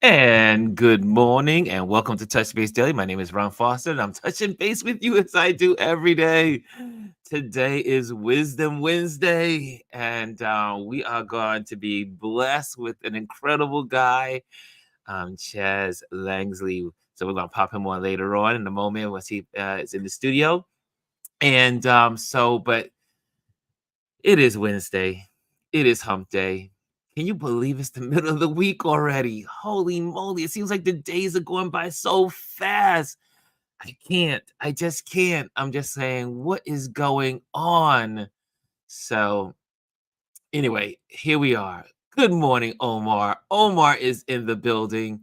And good morning and welcome to Touch Base Daily. My name is Ron Foster and I'm touching base with you as I do every day. Today is Wisdom Wednesday and we are going to be blessed with an incredible guy, Chaz Langley. So we're going to pop him on later on in a moment once he is in the studio. And but it is Wednesday. It is hump day. Can you believe it's the middle of the week already? Holy moly. It seems like the days are going by so fast. I can't. I just can't. I'm just saying, what is going on? So, anyway, here we are. Good morning, Omar. Omar is in the building.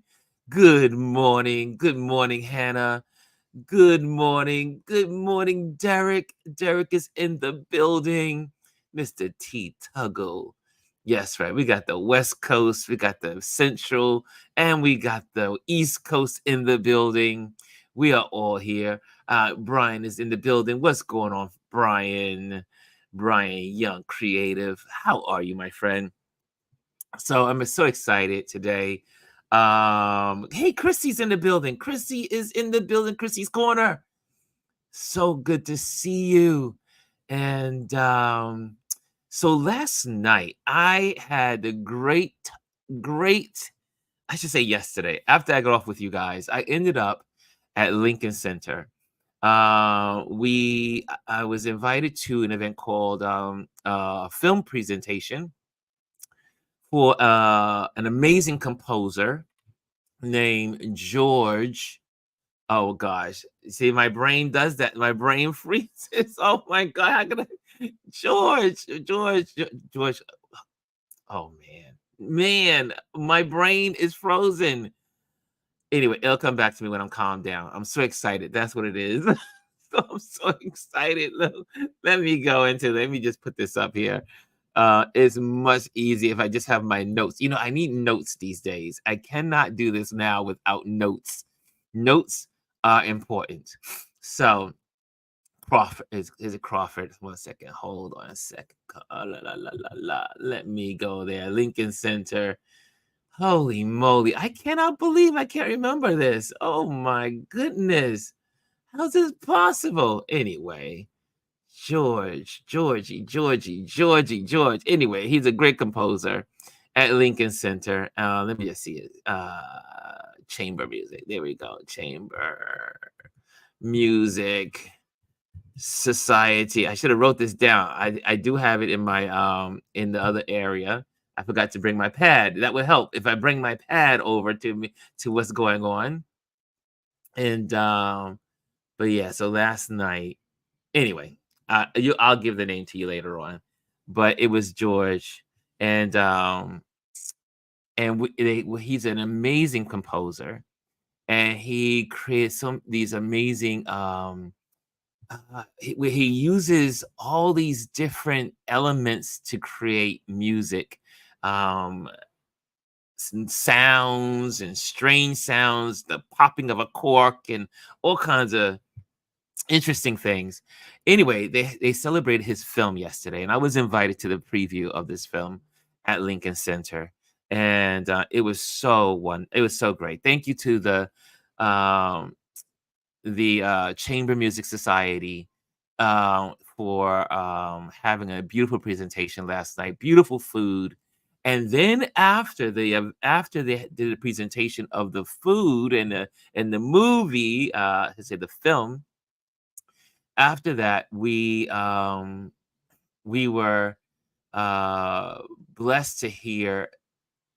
Good morning. Good morning, Hannah. Good morning. Good morning, Derek. Derek is in the building. Mr. T. Tuggle. Yes, right. We got the West Coast, we got the Central, and we got the East Coast in the building. We are all here. Brian is in the building. What's going on, Brian? Brian Young, creative. How are you, my friend? So I'm so excited today. Hey, Chrissy's in the building. Chrissy is in the building. Chrissy's corner. So good to see you. And so last night I had a great, I should say yesterday, after I got off with you guys, I ended up at Lincoln Center. I was invited to an event called film presentation for an amazing composer named George. Oh gosh, see, my brain does that. My brain freezes. Oh my god, how can I? George. Oh man, my brain is frozen. Anyway, it'll come back to me when I'm calmed down. I'm so excited. That's what it is. So I'm so excited. Let me go into. Let me just put this up here. It's much easier if I just have my notes. You know, I need notes these days. I cannot do this now without notes. Notes are important. So Crawford is it Crawford? 1 second. Hold on a second. Let me go there. Lincoln Center. Holy moly. I cannot believe I can't remember this. Oh my goodness. How's this possible? Anyway, George. Anyway, he's a great composer at Lincoln Center. Let me just see it. Chamber music. There we go. Chamber music society. I should have wrote this down. I do have it in my in the other area. I forgot to bring my pad. That would help if I bring my pad over to me to what's going on. And but yeah, so last night, anyway, I'll give the name to you later on. But it was George, and he's an amazing composer, and he creates some these amazing where he uses all these different elements to create music, um, sounds and strange sounds, the popping of a cork, and all kinds of interesting things. Anyway, they celebrated his film yesterday, and I was invited to the preview of this film at Lincoln Center, and it was so great. Thank you to um, the Chamber Music Society for having a beautiful presentation last night. Beautiful food, and then after they did a presentation of the food and the movie, I say the film, after that, we were uh, blessed to hear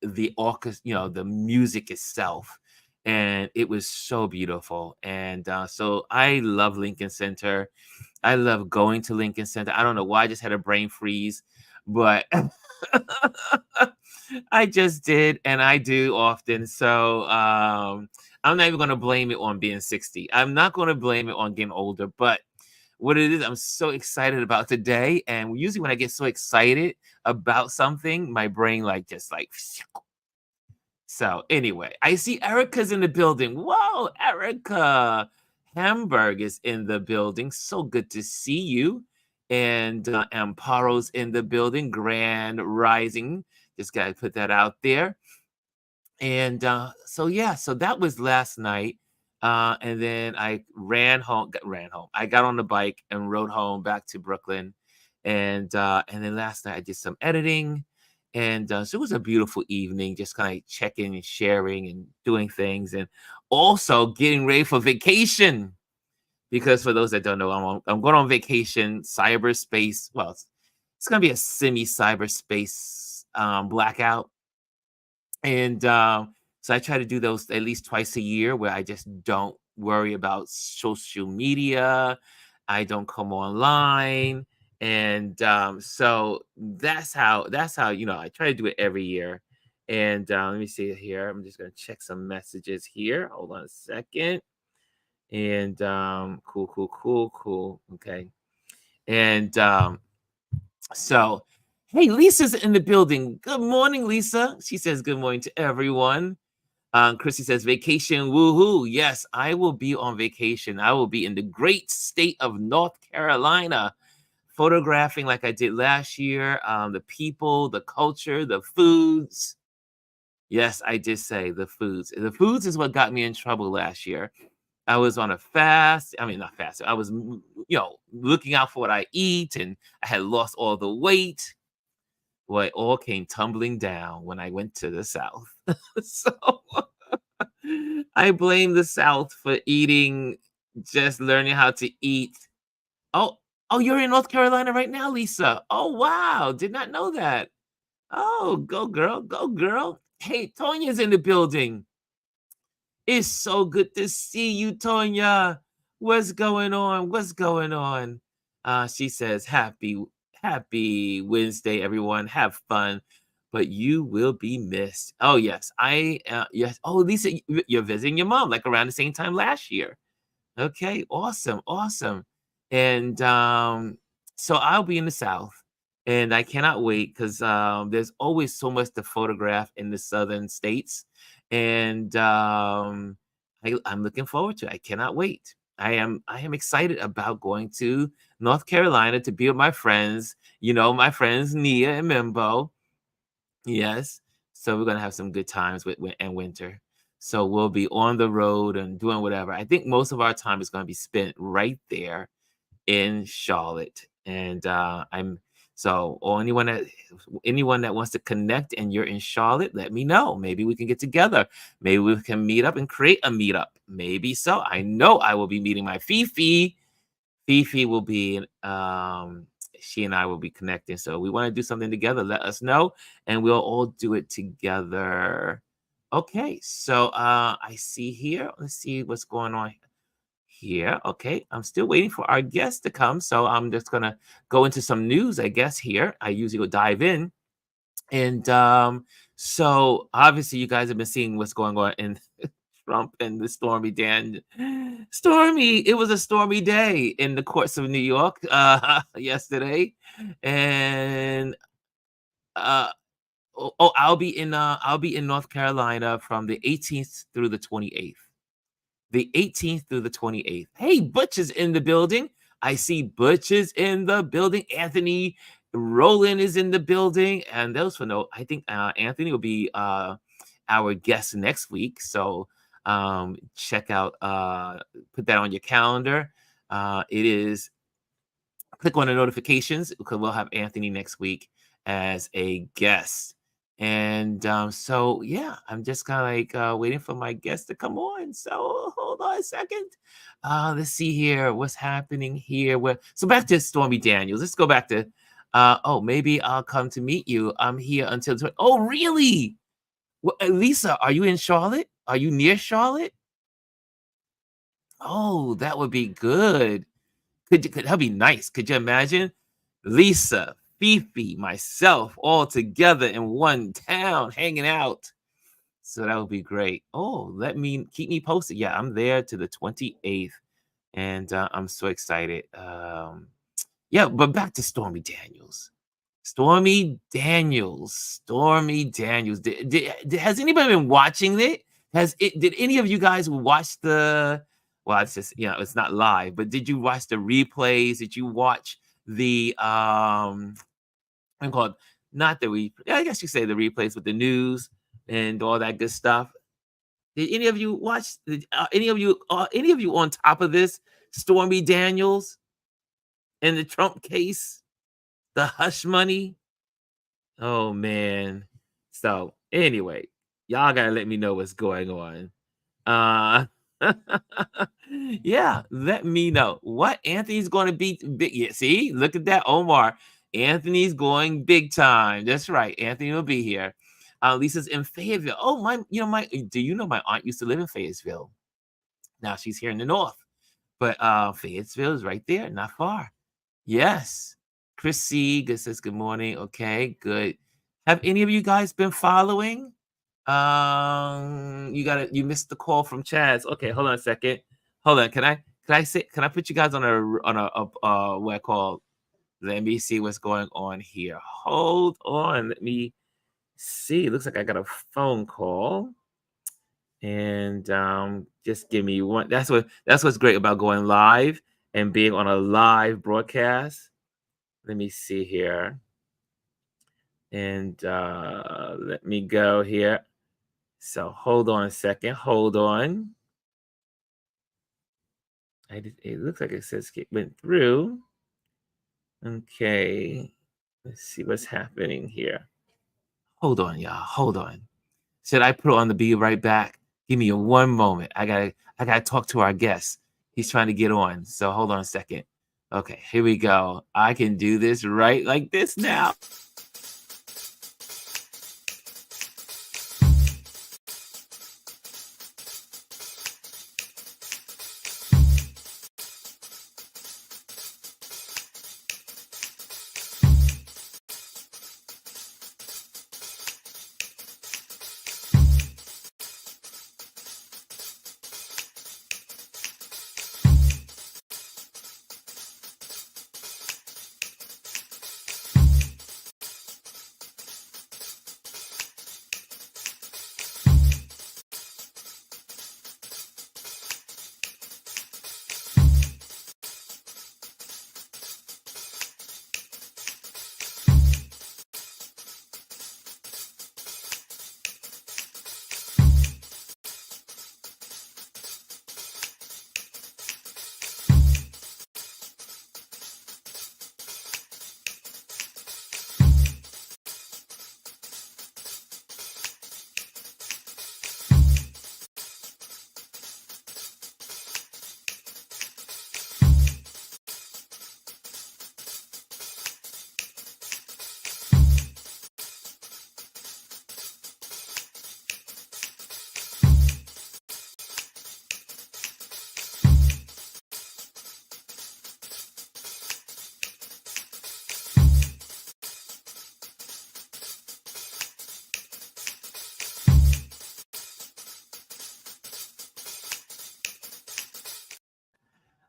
the orchestra, the music itself, and it was so beautiful. And so I love Lincoln Center. I love going to Lincoln Center. I don't know why I just had a brain freeze, but I just did, and I do often. So I'm not even going to blame it on being 60. I'm not going to blame it on getting older, but what it is, I'm so excited about today. And usually when I get so excited about something, my brain just like. So anyway, I see Erica's in the building. Whoa, Erica Hamburg is in the building. So good to see you. And Amparo's in the building. Grand Rising. Just gotta put that out there. And so yeah, so that was last night. And then I ran home. I got on the bike and rode home back to Brooklyn. And then last night I did some editing. And so it was a beautiful evening, just kind of checking and sharing and doing things, and also getting ready for vacation. Because for those that don't know, I'm going on vacation, cyberspace. Well, it's going to be a semi cyberspace blackout. And so I try to do those at least twice a year, where I just don't worry about social media. I don't come online. And so that's how I try to do it every year. And let me see here. I'm just gonna check some messages here. Hold on a second. And cool, cool, cool, cool. Okay. And so hey, Lisa's in the building. Good morning, Lisa. She says good morning to everyone. Chrissy says vacation, woohoo. Yes, I will be on vacation. I will be in the great state of North Carolina, photographing like I did last year. The people, the culture, the foods. Yes, I did say the foods. The foods is what got me in trouble last year. I was on a fast. I mean, not fast. I was, looking out for what I eat, and I had lost all the weight. Well, it all came tumbling down when I went to the South. So I blame the South for eating, just learning how to eat. Oh, oh, you're in North Carolina right now, Lisa. Oh, wow. Did not know that. Oh, go girl, go girl. Hey, Tonya's in the building. It's so good to see you, Tonya. What's going on? What's going on? She says, happy Wednesday, everyone. Have fun, but you will be missed. Oh, yes. Yes. Oh, Lisa, you're visiting your mom like around the same time last year. Okay, awesome, awesome. And so I'll be in the South, and I cannot wait because there's always so much to photograph in the southern states. And I'm looking forward to it. I cannot wait. I am excited about going to North Carolina to be with my friends, my friends Nia and Mimbo. Yes. So we're gonna have some good times with and winter. So we'll be on the road and doing whatever. I think most of our time is gonna be spent right there in Charlotte. And I'm so or anyone that wants to connect and you're in Charlotte, let me know. Maybe we can get together. Maybe we can meet up and create a meetup. Maybe so. I know I will be meeting my Fifi. Fifi will be, she and I will be connecting. So we want to do something together. Let us know, and we'll all do it together. Okay, so I see here. Let's see what's going on here. Okay, I'm still waiting for our guest to come. So I'm just gonna go into some news, I guess. Here, I usually go dive in, and so obviously you guys have been seeing what's going on in Trump and the Stormy. It was a stormy day in the courts of New York yesterday, and uh, I'll be in North Carolina from the 18th through the 28th. The 18th through the 28th. Hey, Butch is in the building. I see Butch is in the building. Anthony Roland is in the building. And those for no, I think Anthony will be our guest next week. So check out, put that on your calendar. It is click on the notifications because we'll have Anthony next week as a guest. And so, yeah, I'm just kind of like waiting for my guest to come on. So hold on a second. Let's see here what's happening here. So back to Stormy Daniels. Let's go back to. Oh, maybe I'll come to meet you. I'm here until. Oh, really? Lisa, are you in Charlotte? Are you near Charlotte? Oh, that would be good. That'd be nice. Could you imagine? Lisa, Fifi, myself, all together in one town, hanging out. So that would be great. Oh, keep me posted. Yeah, I'm there to the 28th, and I'm so excited. Yeah, but back to Stormy Daniels. Stormy Daniels. Has anybody been watching it? Did any of you guys watch the? Well, it's just it's not live, but did you watch the replays? Did you watch the I'm called not the I guess you say the replays with the news. and all that good stuff. Did any of you watch? Any of you on top of this? Stormy Daniels and the Trump case, the hush money. Oh man. So anyway, y'all gotta let me know what's going on. Uh yeah, let me know. What Anthony's gonna be big. Yeah, see, look at that, Omar. Anthony's going big time. That's right. Anthony will be here. Lisa's in Fayetteville. Oh, my, do you know my aunt used to live in Fayetteville? Now she's here in the north. But Fayetteville is right there, not far. Yes. Chris C. Good says good morning. Okay, good. Have any of you guys been following? You missed the call from Chaz. Okay, hold on a second. Hold on. Can I put you guys on what I call, let me see what's going on here. Hold on. Let me see. Looks like I got a phone call. And just give me one. That's what's great about going live and being on a live broadcast. Let me see here. And let me go here. So hold on a second. Hold on. It looks like it says it went through. Okay. Let's see what's happening here. Hold on, y'all. Hold on. Should I put on the be right back? Give me one moment. I gotta talk to our guest. He's trying to get on. So hold on a second. Okay, here we go. I can do this right like this now.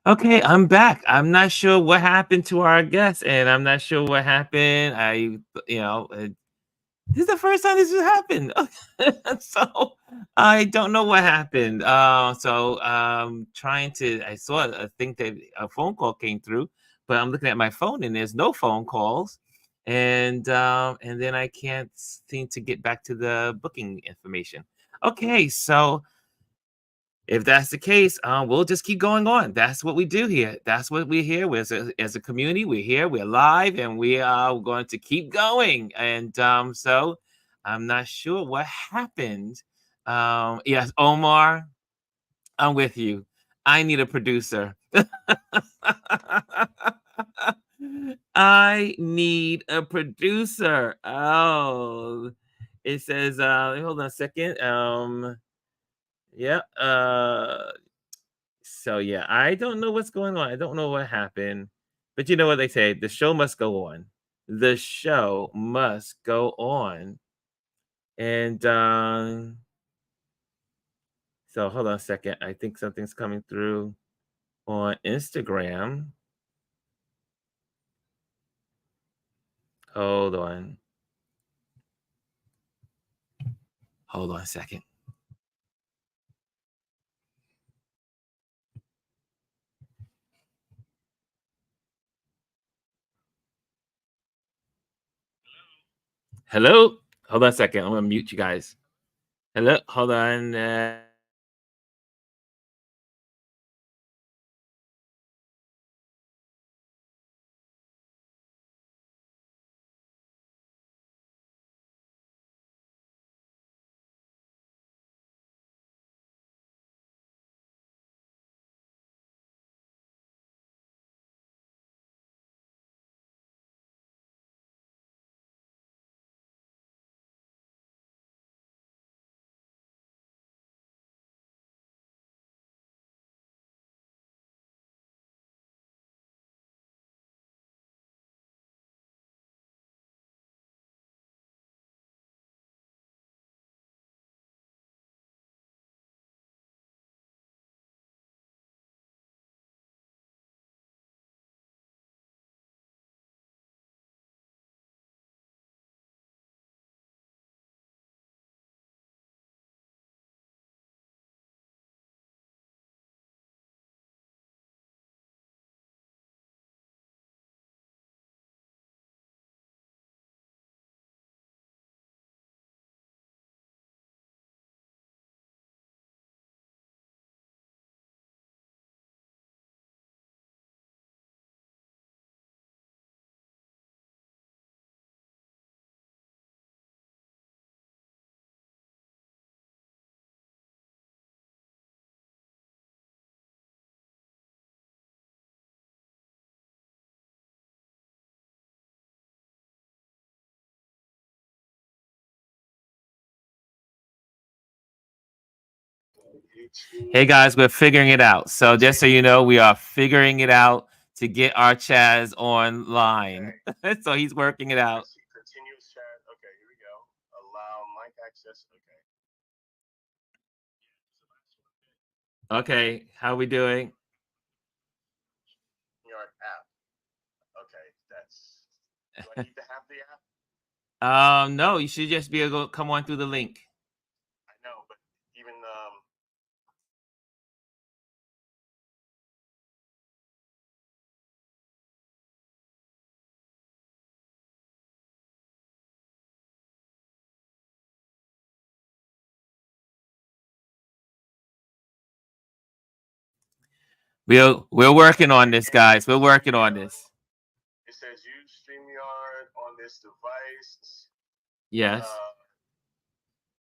Okay, I'm back. I'm not sure what happened to our guest, and I'm not sure what happened. This is the first time this has happened. So I don't know what happened. Trying to, I think that a phone call came through, but I'm looking at my phone and there's no phone calls. And then I can't seem to get back to the booking information. Okay, so if that's the case, we'll just keep going on. That's what we do here. That's what we're here with as a community. We're here, we're live, and we are going to keep going. And so I'm not sure what happened. Yes, Omar, I'm with you. I need a producer. I need a producer. Oh, it says, hold on a second. Yeah. So yeah, I don't know what's going on. I don't know what happened. But you know what they say, the show must go on. The show must go on. And so hold on a second. I think something's coming through on Instagram. Hold on. Hold on a second. Hello? Hold on a second. I'm gonna mute you guys. Hello, hold on. Hey guys, we're figuring it out. So just so you know, we are figuring it out to get our Chaz online. So he's working it out. Continuous chat. Okay, here we go. Allow mic access. Okay, how we doing? Your app. Okay, that's. Do I need to have the app? No, you should just be able to come on through the link. I know, but even We're working on this, guys. We're working on this. it says use StreamYard on this device. Yes.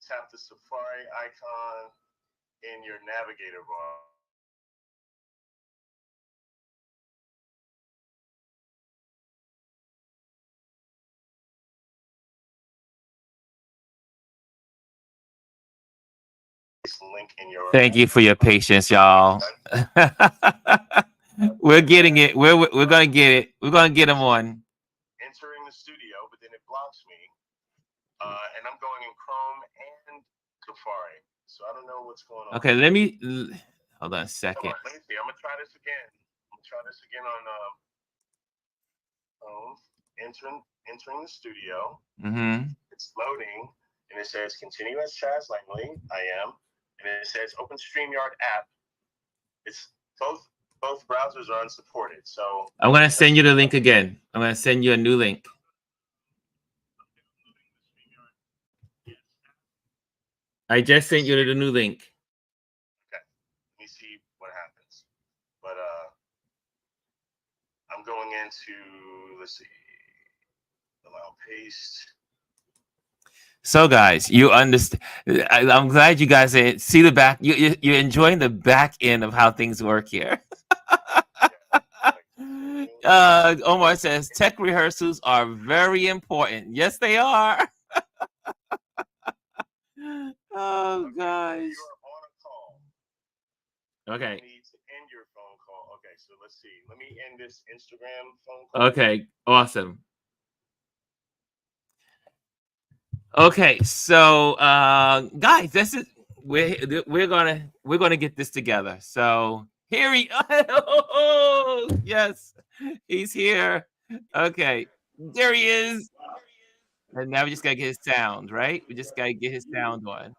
Tap the Safari icon in your navigator bar. Link in your. Thank you for your patience, y'all. We're getting it. We're gonna get it. We're gonna get them on. Entering the studio, but then it blocks me. And I'm going in Chrome and Safari. So I don't know what's going on. Okay, let me hold on a second. Let me see. I'm gonna try this again. I'm gonna try this again on entering the studio. It's loading, and it says continue as Chaz Langley. I am, and it says open StreamYard app. It's both browsers are unsupported. So I'm gonna send you the link again. I'm gonna send you a new link. I just sent you the new link. Okay, let me see what happens. But I'm going into, let's see, allow paste. So, guys, you understand. I'm glad you guys see the back. You're enjoying the back end of how things work here. Omar says tech rehearsals are very important. Yes, they are. Oh, gosh. You are on a call. Okay. You need to end your phone call. Okay, so let's see. Let me end this Instagram phone call. Okay, awesome. Okay, so guys, this is we're gonna get this together. So here he oh, yes, he's here. Okay, there he is. And now we just gotta get his sound, right? We just gotta get his sound on.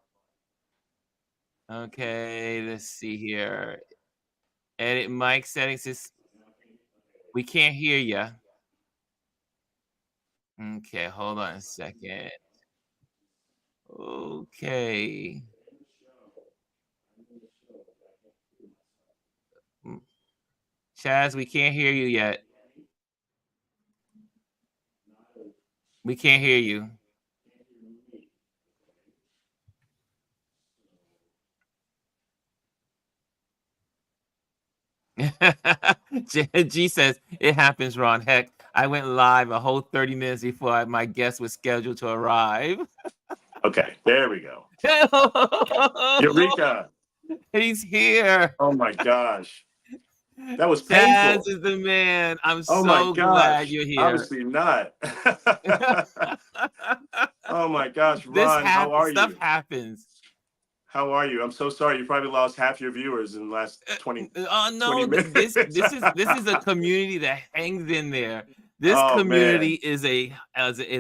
Okay, let's see here. Edit mic settings is we can't hear you. Okay, hold on a second. Okay. Chaz, we can't hear you yet. We can't hear you. G says, it happens, Ron. Heck, I went live a whole 30 minutes before my guest was scheduled to arrive. Okay, there we go. Eureka! He's here. Oh my gosh. That was Chaz painful. is the man. I'm Oh my so glad gosh. you're here. Obviously not. Oh my gosh, Ron, how are Stuff you? happens. How are you? I'm so sorry. You probably lost half your viewers in the last 20 Oh no, minutes. this is a community that hangs in there. This Oh community man. is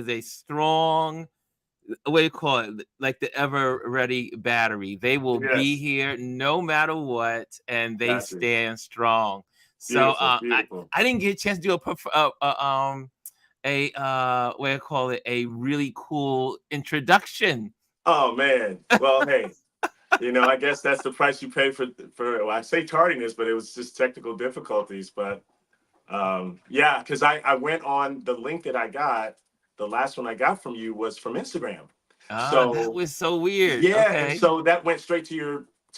a strong, what do you call it, like the ever ready battery. They will be Yes. here no matter what, and they Gotcha. stand strong. So Beautiful, beautiful. I didn't get a chance to do what do you call it, a really cool introduction. Oh man. Well, hey, I guess that's the price you pay for well, I say tardiness, but it was just technical difficulties. But yeah, because I went on the link that I got. The last one I got from you was from Instagram. Ah, that So was so weird. yeah, and Okay. so that went straight to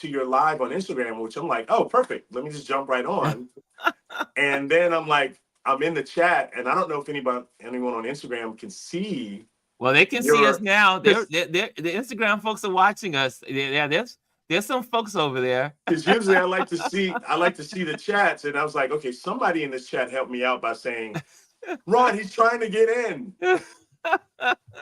your live on Instagram, which I'm like, oh, perfect. Let me just jump right on. And then I'm like, I'm in the chat, and I don't know if anyone on Instagram can see Well, they can see us your now. because The Instagram folks are watching us. Yeah, there's some folks over there. usually I like to see the chats, and I was like, okay, somebody in this chat help me out by saying, Ron, he's trying to get in.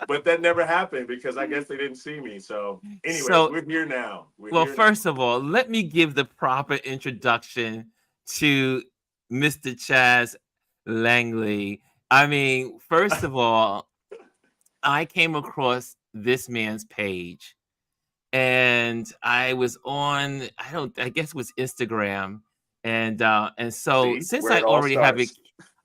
But that never happened because I guess they didn't see me. So, anyways, So, we're here now. We're well, here now. first of all, let me give the proper introduction to Mr. Chaz Langley. I mean, first of all, I came across this man's page, and I was on, I guess it was Instagram. And so, See since where I it all already have it, starts.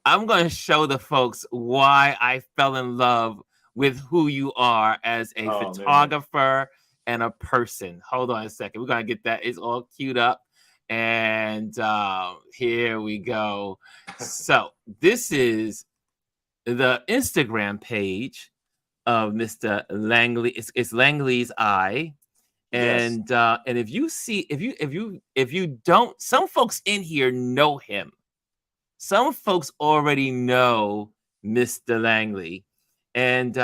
I'm going to show the folks why I fell in love with who you are as a Oh man. photographer and a person. Hold on a second. We're going to get that. It's all queued up. And here we go. So, this is the Instagram page of Mr. Langley. It's Langley's Eye. Yes. And if you see, if you don't, some folks in here know him. Some folks already know Mr. Langley. And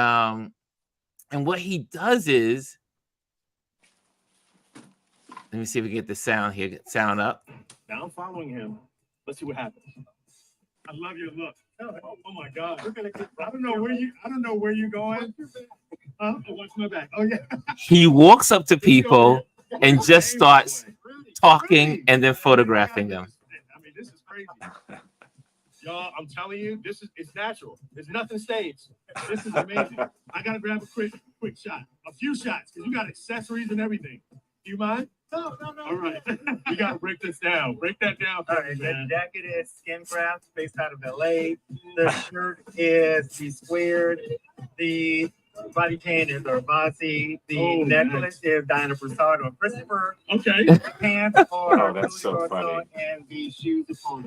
what he does is, let me see if we can get the sound here, get sound up. Now I'm following him. Let's see what happens. I love your look. Oh my God. I don't know where you're going. Watch my back. Oh yeah. He walks up to people and just starts talking and then photographing them. I mean, this is crazy. Y'all, I'm telling you, it's natural. There's nothing staged. This is amazing. I gotta grab a quick shot. A few shots, because you got accessories and everything. Do you mind? No. All right. We gotta break this down. Break that down. All right, the jacket is Skin Craft, based out of LA. The shirt is the squared. The body tan is Arvasi. The necklace is Diana Broussard or Christopher. Okay. The pants are that's so funny. and the shoes are Paul.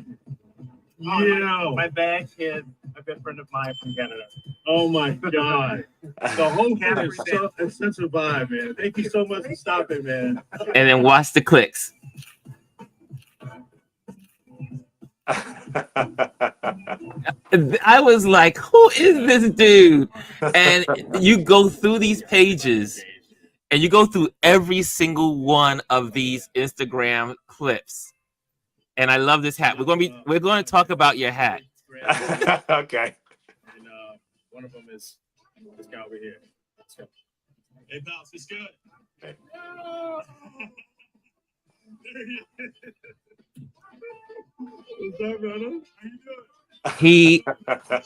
Yeah. My bag is a good friend of mine from Canada. Oh my God. The whole thing is such a vibe, man. Thank you so much for stopping, man. And then watch the clicks. I was like, who is this dude? And you go through these pages and you go through every single one of these Instagram clips. And I love this hat. We're going to talk about your hat. Okay. And one of them is this guy over here. So, hey, Bounce, it's good. Hey. What's up, brother? How you doing? He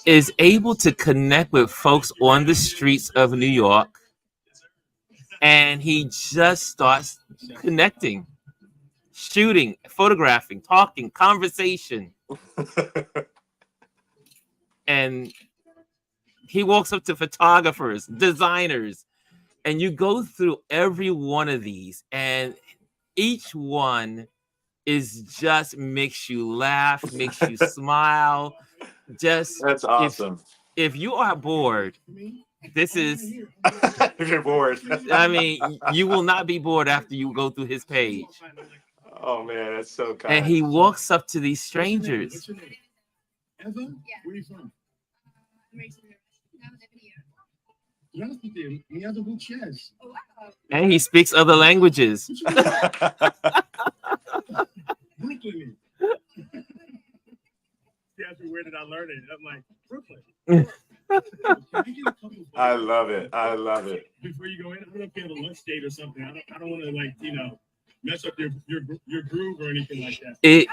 is able to connect with folks on the streets of New York, and he just starts connecting, shooting, photographing, talking, conversation. And he walks up to photographers, designers, And you go through every one of these, and each one is just makes you laugh, makes you smile. Just That's awesome. If you are bored, this is. If you're bored. I mean, you will not be bored after you go through his page. Oh man, that's so kind. And he walks up to these strangers. What's your name? Eva? Yeah. Where are you from? Now I'm living here. Здравствуйте, меня зовут Chaz. Oh, wow. And he speaks other languages. Brooklyn. She asked me where did I learn it. I'm like, Brooklyn. Can I get a couple of I love it. I love it. before you go in? I don't know if you have a lunch date or something. I don't want to like, mess up your groove or anything like that.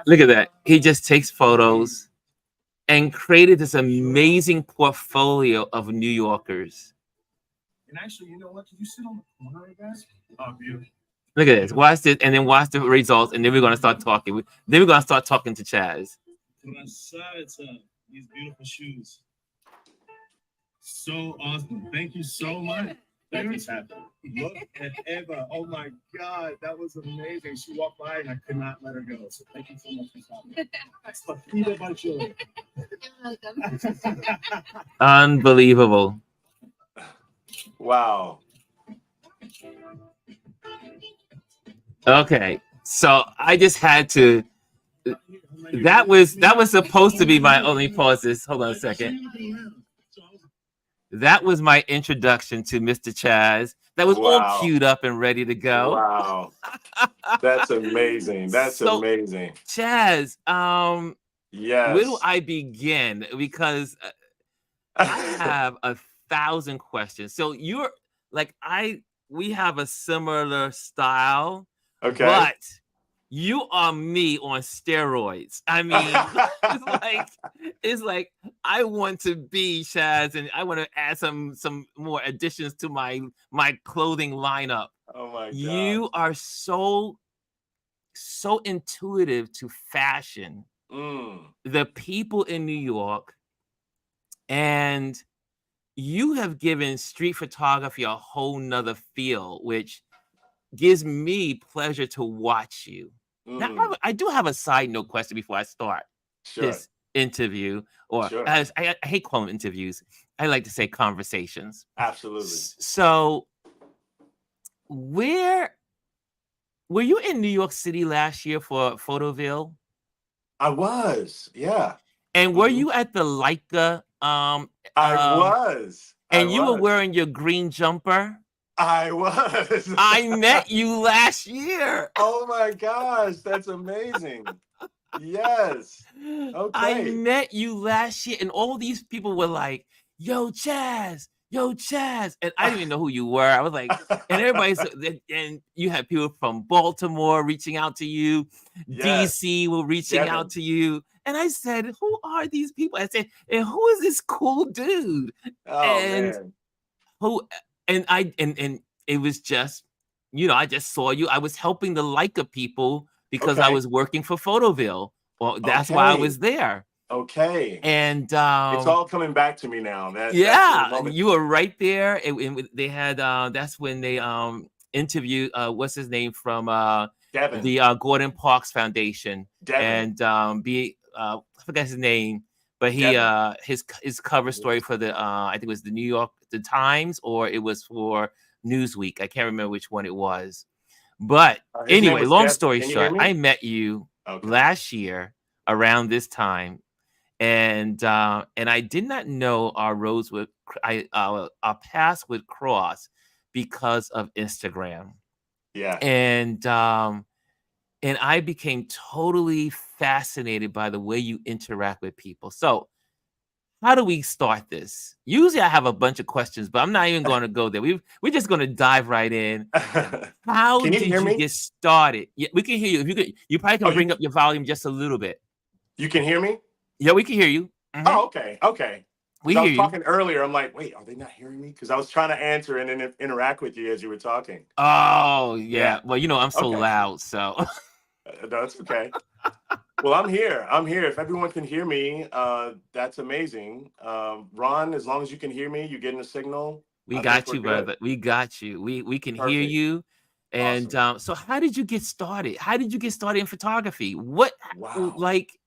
Look at that. He just takes photos and created this amazing portfolio of New Yorkers. And actually, you know what? Can you sit on the corner of that? Oh, beautiful. Look at this. Watch this, and then watch the results, and then we're gonna start talking. Then we're gonna start talking to Chaz. When I saw it's these beautiful shoes. So awesome. Thank you so much. That just happened. Look at Eva. Oh my God, that was amazing. She walked by and I could not let her go. So thank you so much for stopping. You're welcome. Unbelievable. Wow. Okay, so I just had to. That was supposed to be my only pauses. Hold on a second. That was my introduction to Mr. Chaz. That was all queued up and ready to go. Wow. That's amazing. That's amazing. Chaz, yes. where do I begin? Because I have 1,000 questions. So you're like we have a similar style. Okay. But you are me on steroids. I mean, it's like I want to be Chaz, and I want to add some more additions to my clothing lineup. Oh my God. You are so intuitive to fashion. The people in New York, and you have given street photography a whole nother feel, which gives me pleasure to watch you. Now, I do have a side note question before I start this interview, or as I hate calling interviews. I like to say conversations. Absolutely. So, were you in New York City last year for Photoville? I was, yeah. And were you at the Leica? I was. And you were wearing your green jumper? I was. I met you last year. Oh my gosh, that's amazing. Yes. Okay. I met you last year, and all these people were like, yo, Chaz. And I didn't even know who you were. I was like, and everybody's, and you had people from Baltimore reaching out to you. Yes. DC were reaching out to you. And I said, who are these people? I said, and who is this cool dude? Oh, and man. And it was just, I just saw you. I was helping the Leica people because I was working for Photoville. Well, that's why I was there. Okay. And it's all coming back to me now. You were right there. They had that's when they interviewed what's his name from Devin. The Gordon Parks Foundation. Devin. And I forgot his name, but he his cover story for the I think it was the Times, or it was for Newsweek. I can't remember which one it was. But anyway, long story short, I met you last year around this time, and I did not know our paths would cross because of Instagram. Yeah. And I became totally fascinated by the way you interact with people. So how do we start this? Usually I have a bunch of questions, but I'm not even going to go there. We're just going to dive right in. How did you get started? Yeah, we can hear you. You probably can bring up your volume just a little bit. You can hear me? Yeah, we can hear you. Mm-hmm. Oh, okay. I was talking earlier. I'm like, wait, are they not hearing me? Because I was trying to answer and then interact with you as you were talking. Oh, yeah. Well, I'm so loud, so. No, that's okay. Well, I'm here. If everyone can hear me, that's amazing. Ron, as long as you can hear me, you're getting a signal. We I think got we're you, good. brother. We got you. We can hear Perfect. you. And Awesome. so how did you get started? How did you get started in photography? What Wow. like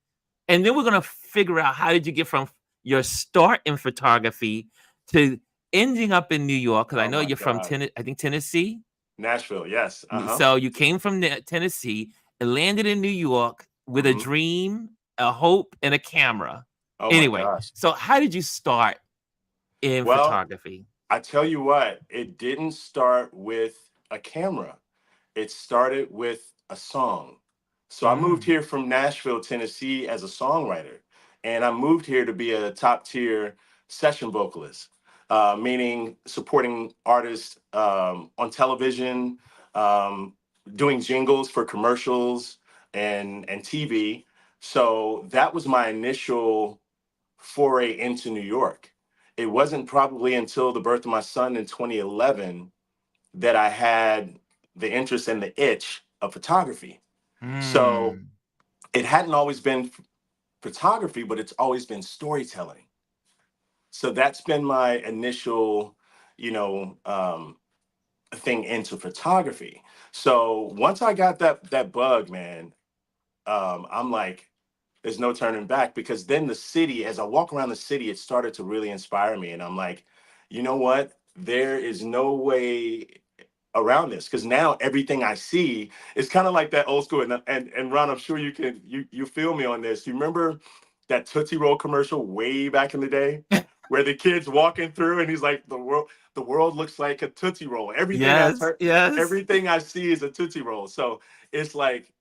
and then we're gonna figure out how did you get from your start in photography to ending up in New York? Because I Oh know my you're from God. I think Tennessee. Nashville. Yes. Uh-huh. So you came from Tennessee and landed in New York with a Hmm. dream, a hope, and a camera. Oh my Anyway, gosh. so how did you start in Well, photography? I tell you what, it didn't start with a camera. It started with a song. So I moved Mm. here from Nashville, Tennessee as a songwriter. And I moved here to be a top tier session vocalist, meaning supporting artists on television, um, doing jingles for commercials and TV. So that was my initial foray into New York. It wasn't probably until the birth of my son in 2011 that I had the interest and the itch of photography. So Mm. it hadn't always been photography, but it's always been storytelling. So that's been my initial, you know, thing into photography. So once I got that bug, man, I'm like, there's no turning back because then the city, as I walk around the city, it started to really inspire me. And I'm like, you know what? There is no way around this because now everything I see is kind of like that old school. And Ron, I'm sure you feel me on this. You remember that Tootsie Roll commercial way back in the day where the kid's walking through and he's like, the world looks like a Tootsie Roll. Yes, yes. Everything I see is a Tootsie Roll. So it's like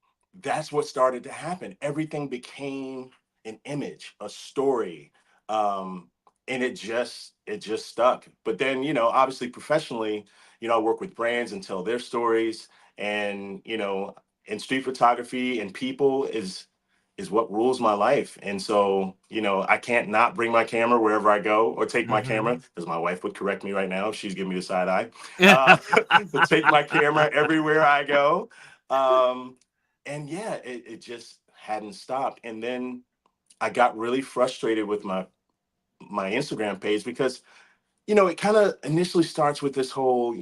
that's what started to happen. Everything became an image, a story. Um, and it just stuck. But then, obviously professionally, I work with brands and tell their stories. And, in street photography and people is what rules my life. And so, I can't not bring my camera wherever I go or take my camera, Mhm. because my wife would correct me right now if she's giving me the side eye. Uh, but take my camera everywhere I go. Um, and yeah, it just hadn't stopped. And then I got really frustrated with my Instagram page because it kind of initially starts with this whole,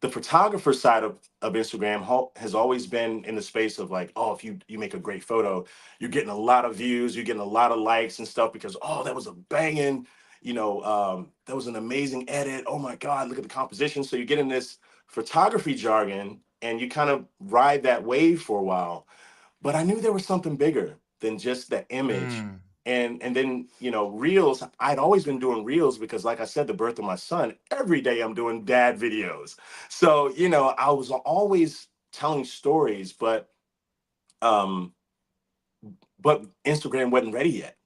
the photographer side of Instagram has always been in the space of like, oh, if you make a great photo, you're getting a lot of views, you're getting a lot of likes and stuff because, oh, that was a banging, that was an amazing edit. Oh my God, look at the composition. So you're getting this photography jargon and you kind of ride that wave for a while. But I knew there was something bigger than just the image. Mm. And then, reels, I'd always been doing reels because like I said, the birth of my son, every day I'm doing dad videos. So, I was always telling stories, um but Instagram wasn't ready yet.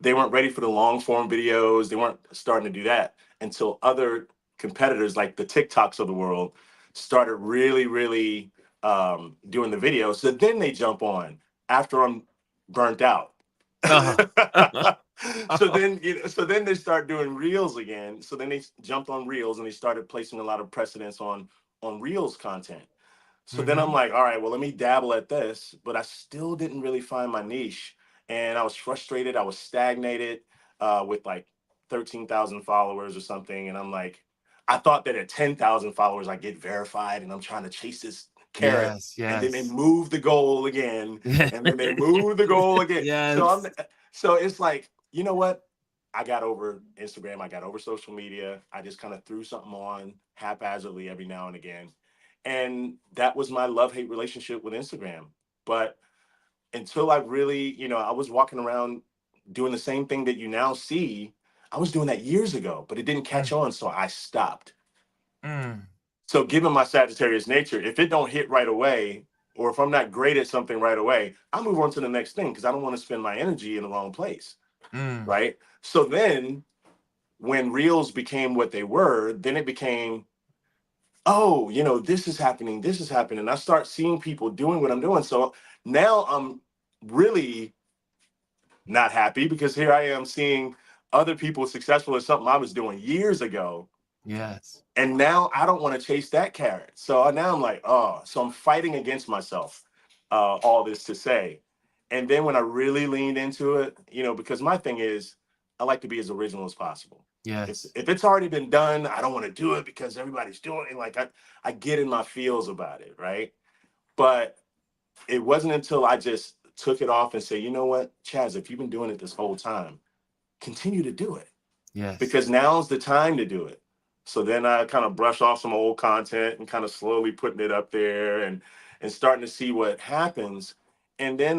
They weren't ready for the long form videos. They weren't starting to do that until other competitors like the TikToks of the world started really, really doing the videos. So then they jump on after I'm burnt out. Oh. so then they start doing reels again. So then they jumped on reels and they started placing a lot of precedence on reels content. So then I'm Mhm. like, all right, well, let me dabble at this, but I still didn't really find my niche. And I was frustrated. I was stagnated with like 13,000 followers or something. And I'm like, I thought that at 10,000 followers, I get verified and I'm trying to chase this carrot. Yes, And then they yes. move the goal again. And then they move the goal again. Yes. So it's like, you know what? I got over Instagram. I got over social media. I just kind of threw something on haphazardly every now and again, and that was my love-hate relationship with Instagram. But until I really, I was walking around doing the same thing that you now see. I was doing that years ago, but it didn't catch Mm, on, so I stopped. mm, So given my Sagittarius nature, if it don't hit right away, or if I'm not great at something right away, I move on to the next thing because I don't want to spend my energy in the wrong place. mm. Right. So then when reels became what they were, then it became, oh, this is happening. I start seeing people doing what I'm doing. So now I'm really not happy because here I am seeing other people successful at something I was doing years ago. Yes. And now I don't want to chase that carrot. So now I'm like, oh, so I'm fighting against myself, all this to say. And then when I really leaned into it, because my thing is, I like to be as original as possible. Yes. If it's already been done, I don't want to do it because everybody's doing it. Like I get in my feels about it, right? But it wasn't until I just took it off and say, you know what, Chaz, if you've been doing it this whole time, continue to do it Yes. because now's the time to do it. So then I kind of brushed off some old content and kind of slowly putting it up there and starting to see what happens. And then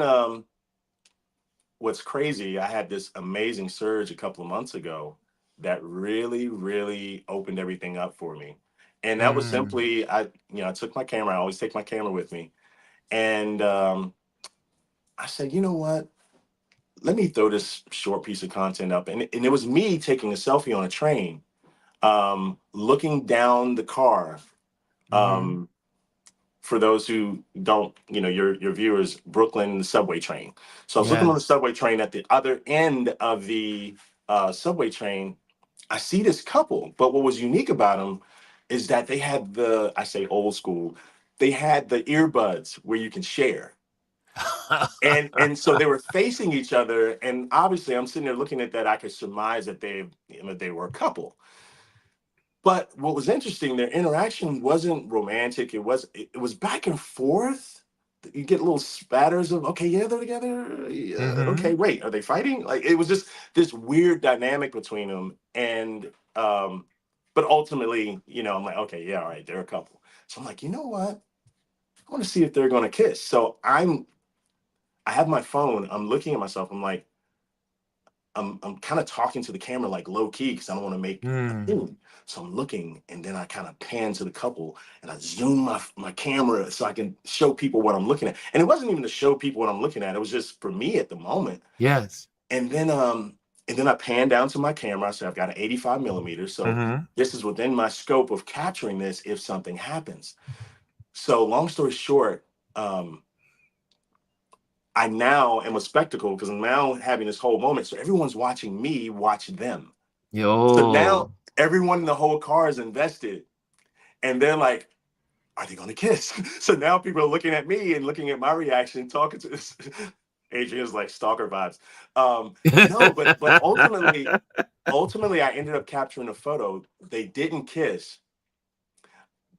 what's crazy, I had this amazing surge a couple of months ago that really, really opened everything up for me. And that was simply, I took my camera. I always take my camera with me. And I said, you know what? Let me throw this short piece of content up. And it was me taking a selfie on a train, looking down the car. For those who don't, your viewers, Brooklyn, the subway train. So I was looking on the Yes. subway train at the other end of the subway train. I see this couple, but what was unique about them is that they had I say old school, they had the earbuds where you can share. And so they were facing each other, and obviously I'm sitting there looking at that. I could surmise that they were a couple. But what was interesting, their interaction wasn't romantic. It was back and forth. You get little spatters of, okay, yeah, they're together. Yeah, okay, wait, are they fighting? Like it was just this weird dynamic between them. And but ultimately, I'm like, okay, yeah, all right, they're a couple. So I'm like, you know what? I want to see if they're gonna kiss. So I have my phone, I'm looking at myself, I'm like, I'm kind of talking to the camera like low key because I don't want to make a scene. So I'm looking, and then I kind of pan to the couple, and I zoom my camera so I can show people what I'm looking at. And it wasn't even to show people what I'm looking at; it was just for me at the moment. Yes. And then I pan down to my camera. So I've got an 85 millimeter. So this is within my scope of capturing this if something happens. So long story short, I now am a spectacle because I'm now having this whole moment. So everyone's watching me watch them. So Yo. now everyone in the whole car is invested. And they're like, are they going to kiss? So now people are looking at me and looking at my reaction, talking to this. Adrian's like stalker vibes. No, but ultimately, I ended up capturing a photo. They didn't kiss,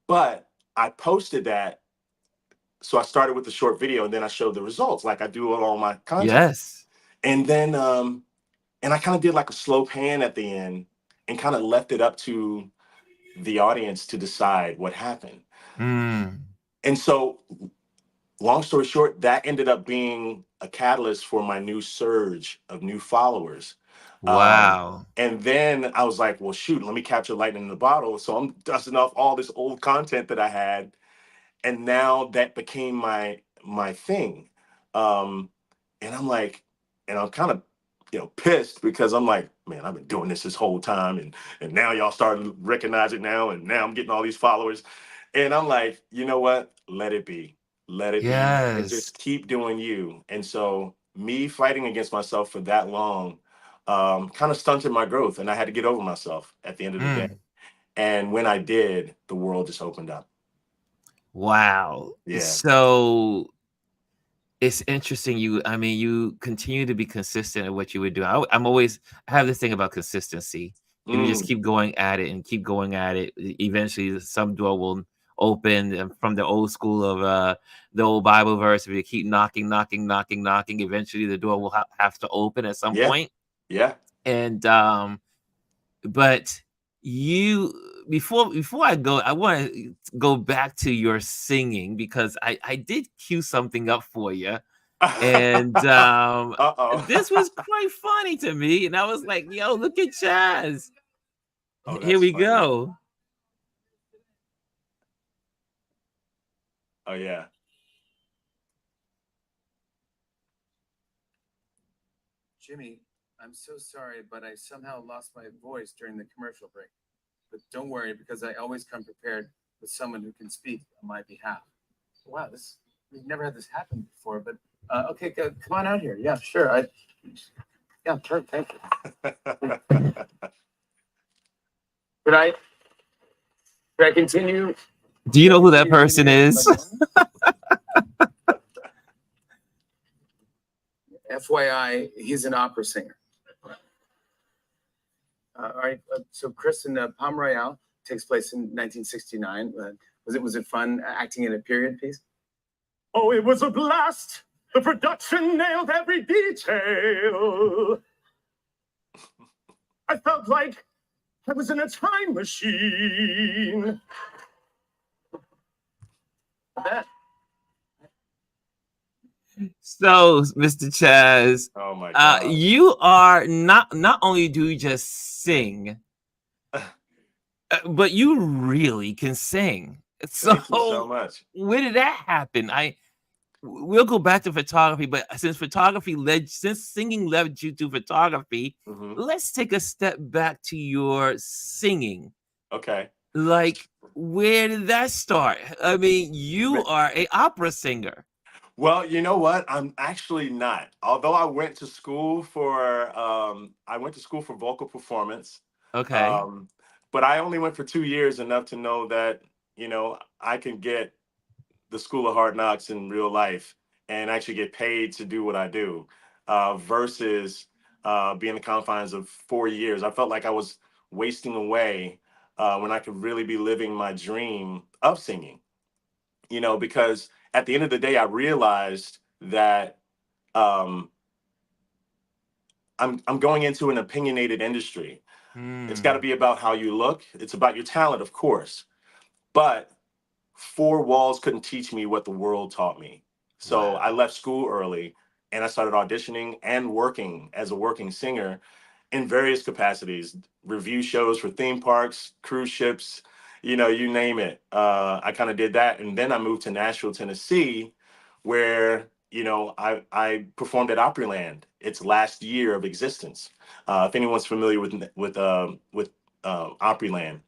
but I posted that. So I started with the short video, and then I showed the results, like I do on all my content. Yes. And then, and I kind of did like a slow pan at the end, and kind of left it up to the audience to decide what happened. And so, long story short, that ended up being a catalyst for my new surge of new followers. Wow. And then I was like, well, shoot, let me capture lightning in the bottle. So I'm dusting off all this old content that I had, and now that became my thing. And I'm like, and I'm kind of pissed because I'm like, man, I've been doing this whole time, and now y'all starting to recognize it now, and now I'm getting all these followers. And I'm like, you know what? Let it be. Let it be. And Yes. just keep doing you. And so me fighting against myself for that long kind of stunted my growth. And I had to get over myself at the end of the day. And when I did, the world just opened up. Wow. Yeah. So it's interesting. You continue to be consistent at what you would do. I have this thing about consistency. If you just keep going at it and keep going at it, eventually some door will open. And from the old school of the old Bible verse, if you keep knocking, knocking, knocking, knocking, eventually the door will have to open at some point. Yeah. And but you before I go, I want to go back to your singing because I did cue something up for you. And this was quite funny to me. And I was like, yo, look at Chaz. Oh, Here that's we funny. go. Oh, yeah. Jimmy, I'm so sorry, but I somehow lost my voice during the commercial break. But don't worry, because I always come prepared with someone who can speak on my behalf. Wow, we've never had this happen before, but okay, come on out here. Yeah, sure. Yeah, sure, thank you. Could I continue? Do you know who that person is? FYI, he's an opera singer. All right. So Chris in Palm Royale takes place in 1969. Was it fun acting in a period piece? Oh, it was a blast. The production nailed every detail. I felt like I was in a time machine. That. So, Mr. Chaz, Oh my God. you are not only do you just sing, but you really can sing. Thank you so much. Where did that happen? We'll go back to photography, but since singing led you to photography, let's take a step back to your singing. Okay. Like, where did that start? I mean, you are an opera singer. Well, you know what? I'm actually not. Although I went to school for vocal performance. Okay. But I only went for 2 years, enough to know that, I can get the School of Hard Knocks in real life and actually get paid to do what I do, versus being in the confines of 4 years. I felt like I was wasting away when I could really be living my dream of singing. Because at the end of the day, I realized that I'm going into an opinionated industry. It's got to be about how you look. It's about your talent, of course, but 4 walls couldn't teach me what the world taught me. So I left school early and I started auditioning and working as a working singer in various capacities, review shows for theme parks, cruise ships, you name it. I kind of did that. And then I moved to Nashville, Tennessee, where, I performed at Opryland, its last year of existence. If anyone's familiar with Opryland,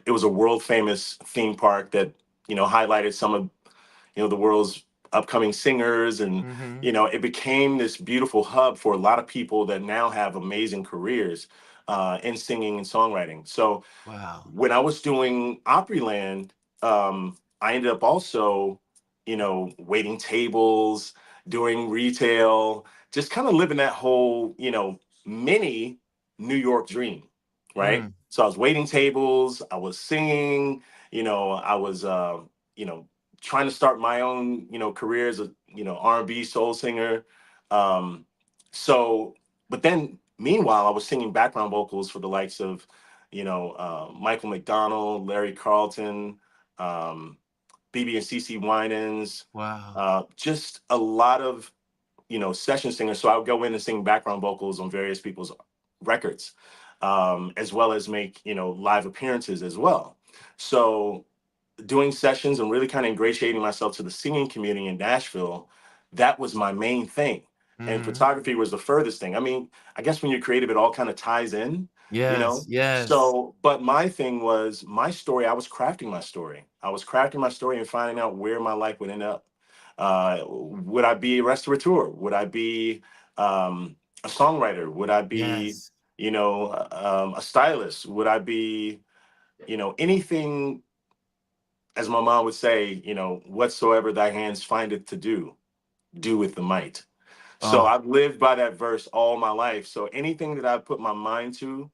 it was a world famous theme park that, highlighted some of, the world's upcoming singers. And, it became this beautiful hub for a lot of people that now have amazing careers in singing and songwriting. So when I was doing Opryland, I ended up also, waiting tables, doing retail, just kind of living that whole, mini New York dream, right? So I was waiting tables, I was singing, I was, trying to start my own, career as a, R&B soul singer. So, but then meanwhile, I was singing background vocals for the likes of, Michael McDonald, Larry Carlton, BB and CC Winans. Just a lot of, session singers. So I would go in and sing background vocals on various people's records, as well as make, live appearances as well. So doing sessions and really kind of ingratiating myself to the singing community in Nashville, that was my main thing. And photography was the furthest thing. I mean, I guess when you're creative, it all kind of ties in, Yes. So, but my thing was my story. I was crafting my story. I was crafting my story and finding out where my life would end up. Would I be a restaurateur? Would I be a songwriter? Would I be, a stylist? Would I be, anything, as my mom would say, whatsoever thy hands findeth to do, do with the might. So I've lived by that verse all my life. So anything that I've put my mind to,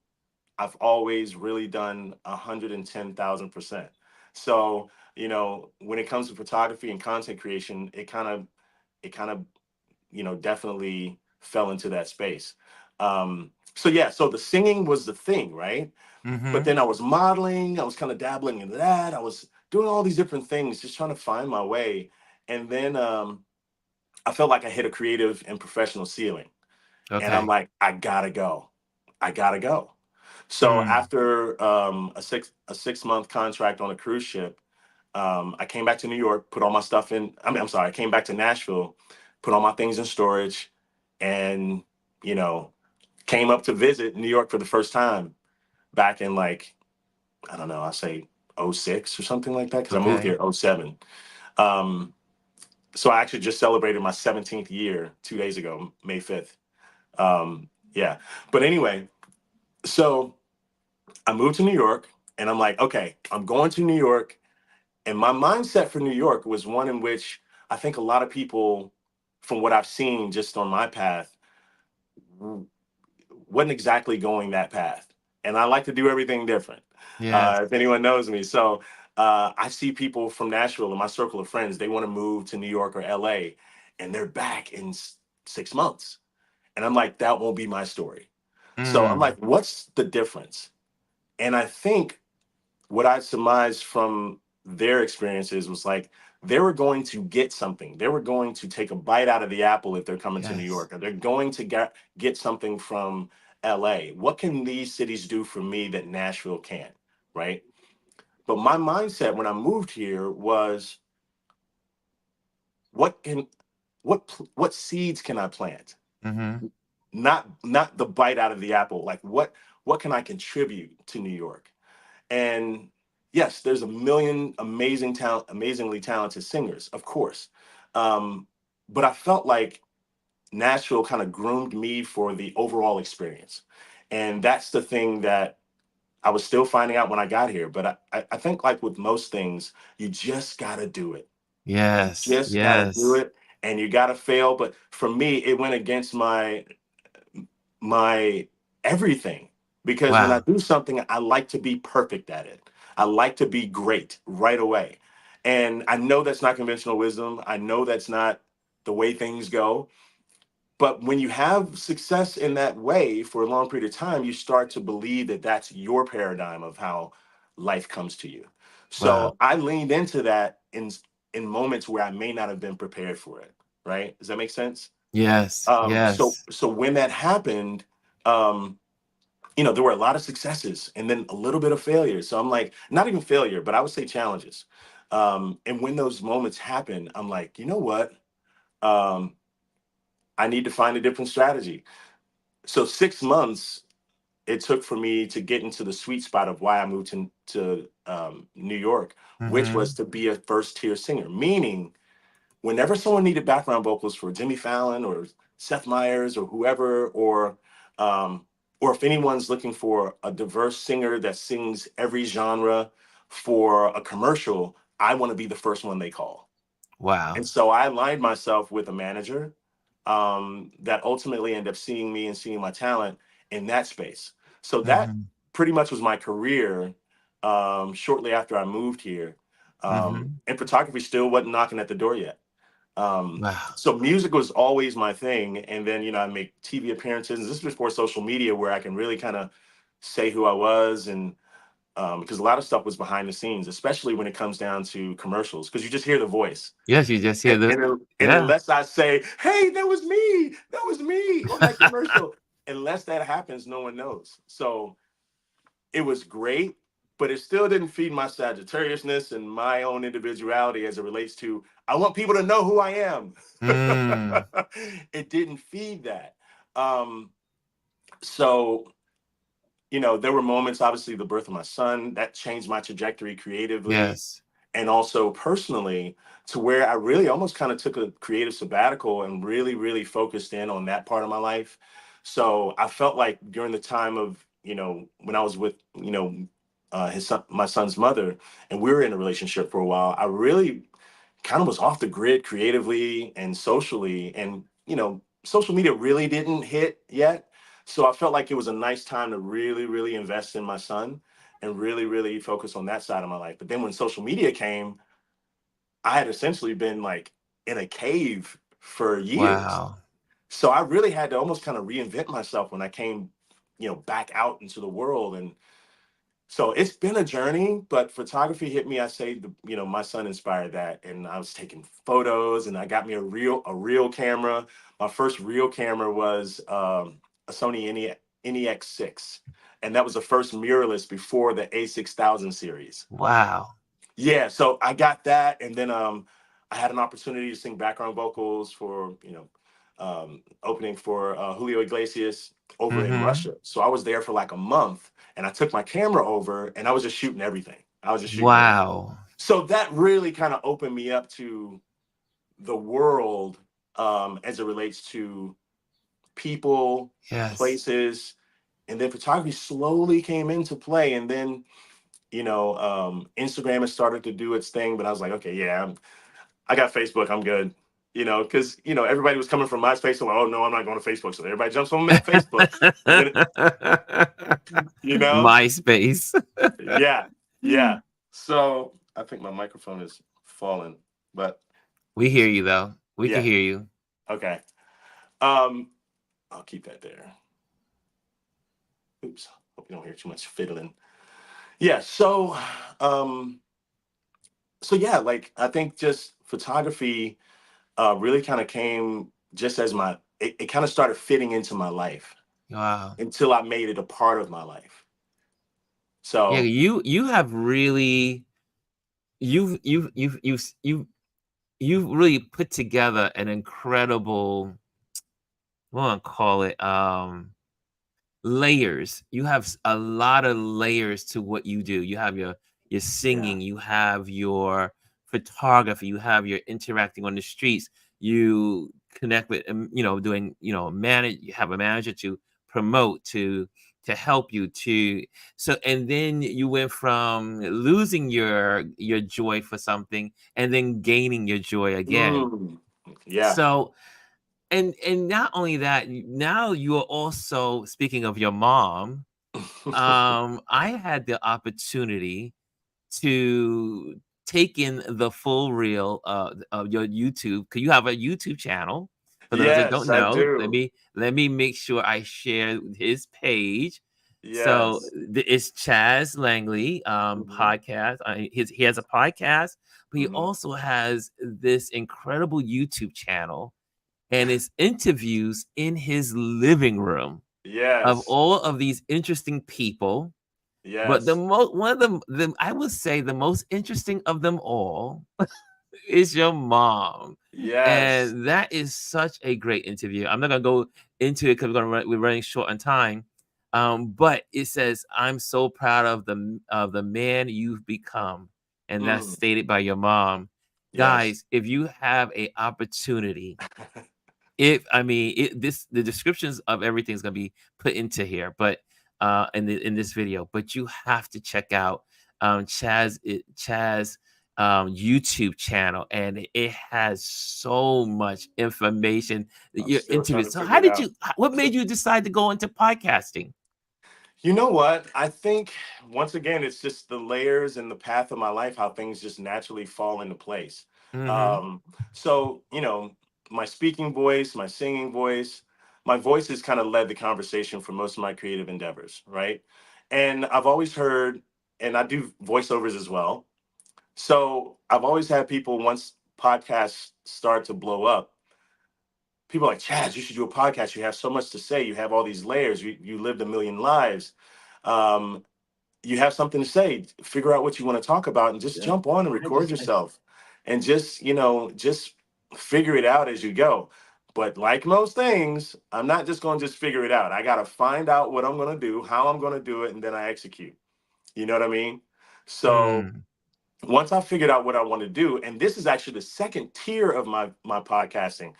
I've always really done 110,000%. So, when it comes to photography and content creation, it kind of, definitely fell into that space. So yeah, so the singing was the thing, right? But then I was modeling, I was kind of dabbling into that. I was doing all these different things, just trying to find my way. And then I felt like I hit a creative and professional ceiling. And I'm like, I gotta go. I gotta go. So after a 6-month contract on a cruise ship, I came back to New York, put all my stuff in. I'm sorry, I came back to Nashville, put all my things in storage, and came up to visit New York for the first time back in, like, I don't know, I'll say 06 or something like that, because I moved here 07. So I actually just celebrated my 17th year 2 days ago, May 5th. Yeah. But anyway, so I moved to New York and I'm like, okay, I'm going to New York. And my mindset for New York was one in which I think a lot of people, from what I've seen just on my path, wasn't exactly going that path. And I like to do everything different. Yes. If anyone knows me. So I see people from Nashville in my circle of friends, they want to move to New York or LA, and they're back in 6 months. And I'm like, that won't be my story. So I'm like, what's the difference? And I think what I surmised from their experiences was like they were going to get something. They were going to take a bite out of the apple if they're coming to New Yes. York, or they're going to get something from LA. What can these cities do for me that Nashville can't? Right. But my mindset when I moved here was what can what seeds can I plant? Mm-hmm. Not the bite out of the apple. Like what can I contribute to New York? And yes, there's a million amazingly talented singers, of course. But I felt like Nashville kind of groomed me for the overall experience. And that's the thing that I was still finding out when I got here. But I think like with most things, you just gotta do it. You Yes. just gotta do Yes. it and you gotta fail. But for me, it went against my everything, because when I Wow. do something, I like to be perfect at it. I like to be great right away. And I know that's not conventional wisdom. I know that's not the way things go. But when you have success in that way for a long period of time, you start to believe that that's your paradigm of how life comes to you. Wow. So I leaned into that in moments where I may not have been prepared for it. Right? Does that make sense? Yes. Yes. So when that happened, um, there were a lot of successes and then a little bit of failure. So I'm like, not even failure, but I would say challenges. And when those moments happen, I'm like, you know what? Um, I need to find a different strategy. So 6 months it took for me to get into the sweet spot of why I moved to New York, which Mm-hmm. was to be a first tier singer, meaning whenever someone needed background vocals for Jimmy Fallon or Seth Meyers or whoever, um, or if anyone's looking for a diverse singer that sings every genre for a commercial, I want to be the first one they call. Wow. And so I aligned myself with a manager that ultimately ended up seeing me and seeing my talent in that space. So that Mm-hmm. pretty much was my career shortly after I moved here. Mm-hmm. And photography still wasn't knocking at the door yet. Wow. So music was always my thing. And then, I make TV appearances. This is before social media where I can really kind of say who I was. And because a lot of stuff was behind the scenes, especially when it comes down to commercials, because you just hear the voice. Yes, you just hear And, the and yeah. unless I say, hey, that was me on that commercial, unless that happens, no one knows. So it was great, but it still didn't feed my Sagittariusness and my own individuality as it relates to, I want people to know who I am. Mm. It didn't feed that. Um, so, there were moments, obviously, the birth of my son, that changed my trajectory creatively Yes. and also personally, to where I really almost kind of took a creative sabbatical and really, really focused in on that part of my life. So I felt like during the time of, when I was with, my son's mother, and we were in a relationship for a while, I really kind of was off the grid creatively and socially. And, social media really didn't hit yet. So I felt like it was a nice time to really, really invest in my son and really, really focus on that side of my life. But then when social media came, I had essentially been like in a cave for years. Wow. So I really had to almost kind of reinvent myself when I came, back out into the world. And so it's been a journey, but photography hit me. I say, my son inspired that, and I was taking photos, and I got me a real camera. My first real camera was a Sony NEX6, and that was the first mirrorless before the A6000 series. Wow. Yeah, so I got that, and then I had an opportunity to sing background vocals for opening for Julio Iglesias over in Mm-hmm. Russia. So I was there for like a month, and I took my camera over, and I was just shooting everything. I was just shooting everything. Wow. So that really kind of opened me up to the world as it relates to people, Yes. places, and then photography slowly came into play, and then Instagram has started to do its thing, but I was like, okay, yeah, I got Facebook, I'm good. you know, because, you know, everybody was coming from MySpace. So, like, oh, no, I'm not going to Facebook. So everybody jumps on Facebook. And then, you know, MySpace. yeah, yeah. So I think my microphone is falling, but We hear you though. We can yeah, hear you. okay. I'll keep that there. Oops, hope you don't hear too much fiddling. Yeah, um, so yeah, like I think just photography really kind of came just as it kind of started fitting into my life Wow. until I made it a part of my life. Yeah, So you have really you've really put together an incredible, what do I call it, layers. You have a lot of layers to what you do. You have your yeah, singing, you have your photography, you have your interacting on the streets, you connect with, doing, manage, you have a manager to promote, to help you to, so, and then you went from losing your joy for something and then gaining your joy again. mm, yeah, So, and not only that, now you are also, speaking of your mom, I had the opportunity to take in the full reel of your YouTube, because you have a YouTube channel. For those that yes, don't I know, let do. me let me make sure I share his page. So Yes. it's Chaz Langley Hmm. podcast. He has a podcast, but he Hmm. also has this incredible YouTube channel, and it's interviews in his living room of Yes. all of these interesting people. But Yes. one of them, I would say the most interesting of them all is your mom. Yes. And that is such a great interview. I'm not gonna go into it because we're running short on time. But it says, "I'm so proud of the man you've become," and that's Mm, stated by your mom. yes. Guys, if you have a opportunity, if I mean it, this the descriptions of everything is gonna be put into here, but in this video, but you have to check out Chaz YouTube channel, and it has so much information that I'm your still trying interviews. to So figure it out. what made you decide to go into podcasting? You know what? I think once again, it's just the layers and the path of my life, how things just naturally fall into place. Mm-hmm. Um, so, you know, my speaking voice, my singing voice, my voice has kind of led the conversation for most of my creative endeavors, right? And I've always heard, and I do voiceovers as well. So I've always had people, once podcasts start to blow up, people are like, Chaz, you should do a podcast. You have so much to say. You have all these layers. You lived a million lives. Um, you have something to say. Figure out what you want to talk about and just jump on and record yourself, and just, you know, just figure it out as you go. But like most things, I'm not just going to just figure it out. I got to find out what I'm going to do, how I'm going to do it, and then I execute. You know what I mean? So Mm, once I figured out what I want to do, and this is actually the second tier of my podcasting.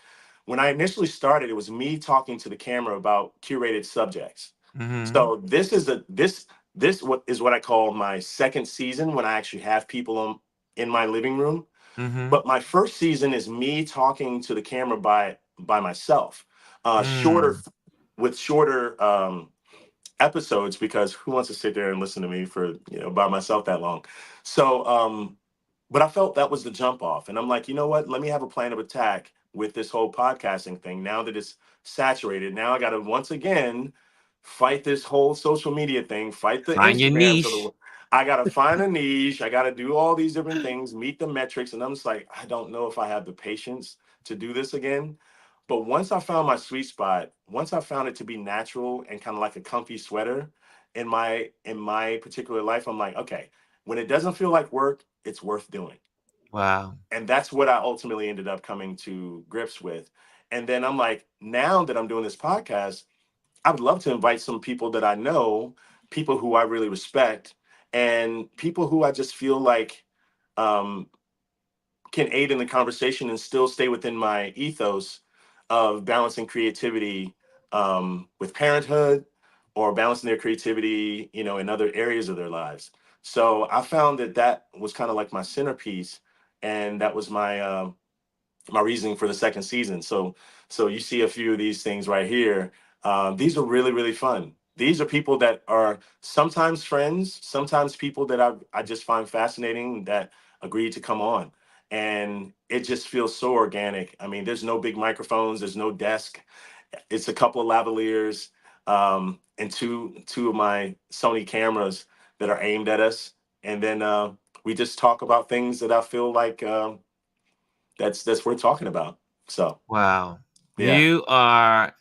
When I initially started, it was me talking to the camera about curated subjects. mm-hmm. So this what is what I call my second season, when I actually have people in my living room. Mm-hmm. But my first season is me talking to the camera by myself, shorter, Mm. with shorter episodes, because who wants to sit there and listen to me for, you know, by myself that long? So but I felt that was the jump off. And I'm like, you know what? Let me have a plan of attack with this whole podcasting thing. Now that it's saturated, now I got to once again fight this whole social media thing, fight the Find your Instagrams of the niche. world. I got to find a niche. I got to do all these different things, meet the metrics. And I'm just like, I don't know if I have the patience to do this again. But once I found my sweet spot, once I found it to be natural and kind of like a comfy sweater in my particular life, I'm like, okay, when it doesn't feel like work, it's worth doing. Wow. And that's what I ultimately ended up coming to grips with. And then I'm like, now that I'm doing this podcast, I would love to invite some people that I know, people who I really respect, and people who I just feel like um, can aid in the conversation and still stay within my ethos of balancing creativity with parenthood, or balancing their creativity, you know, in other areas of their lives. So I found that that was kind of like my centerpiece, and that was my my reasoning for the second season. So you see a few of these things right here. These are really, really fun. These are people that are sometimes friends, sometimes people that I just find fascinating that agreed to come on. And it just feels so organic. I mean, there's no big microphones, there's no desk. It's a couple of lavaliers, and two of my Sony cameras that are aimed at us. And then we just talk about things that I feel like that's worth talking about. So Wow. yeah, You are,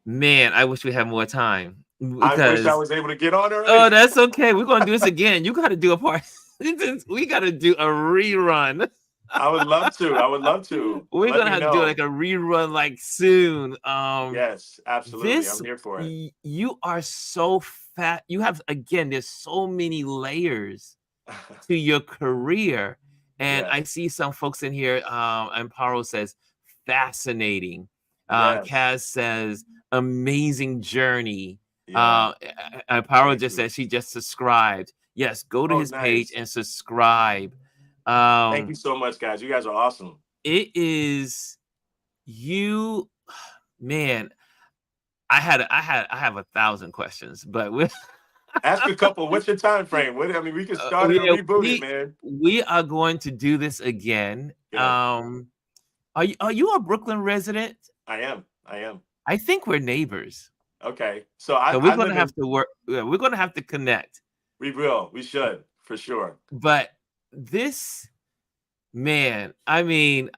man, I wish we had more time I wish I because, was able to get on oh, early. that's okay. We're going to do this again. You got to do a part. We got to do a rerun. I would love to. I would love to. We're Let going to me have to do like know. a rerun like soon. Yes, absolutely. This, I'm here for it. you are so fat. You have, again, there's so many layers to your career. And Yeah. I see some folks in here, and Paro says, fascinating. Yes. Kaz says, amazing journey. Yeah. Paro Thank just you. said she just subscribed. Yes, go to Oh, his page nice. and subscribe. Thank you so much, guys. You guys are awesome. It is you, man. I have 1,000 questions, but we're Ask a couple. What's your time frame? I mean, we can start it or yeah, reboot it, man. we are going to do this again. Good. Are you a Brooklyn resident? I am. I am. I think we're neighbors. Okay. So So we're I gonna live have in. to work. Yeah, we're gonna have to connect. We will. We should for sure. But this, man, I mean,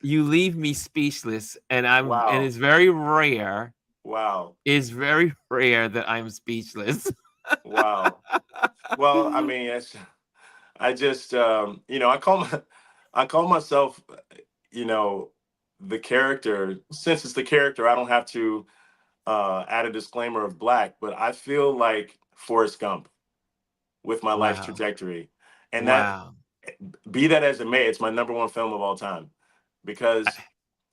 you leave me speechless, and Wow. it's very rare. Wow. It's very rare that I'm speechless. Wow. Well, I mean, I just I call myself, you know, the character. Since it's the character, I don't have to add a disclaimer of black, but I feel like Forrest Gump with my life Wow. trajectory. And that, Wow. be that as it may, it's my number one film of all time because